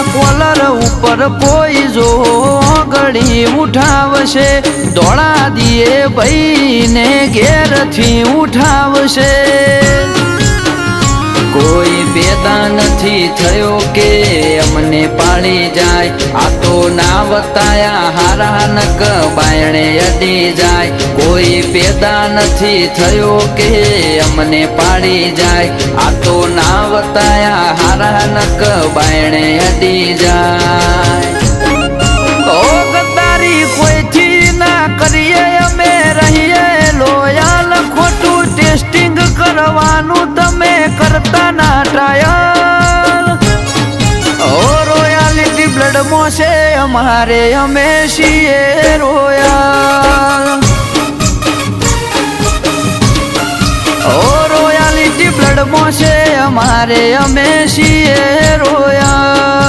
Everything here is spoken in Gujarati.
કોલર ઉપર કોઈ જો ગળી ઉઠાવશે દોડા દીએ ભાઈને ઘેરથી ઉઠાવશે કોઈ પેદા નથી થયો કે અમને પાડી જાય આ તો ના વતાયા હારા નક બાયણે અડી જાય કોઈ પેદા નથી થયો કે અમને પાડી જાય આ તો ના વતાયા હારા નક બાયણે અડી જાય ઓ ગદ્દારી કોઈથી ના કરીએ અમે રહીએ લોયાલ ખોટું ટેસ્ટિંગ કરવાનું તમે કરતા ના ટ્રાયલ ઓ રોયાલિટી બ્લડ મોસે અમારે અમે છીએ રોયલ ઓ રોયાલિટી બ્લડ મોસે અમારે અમે છીએ રોયલ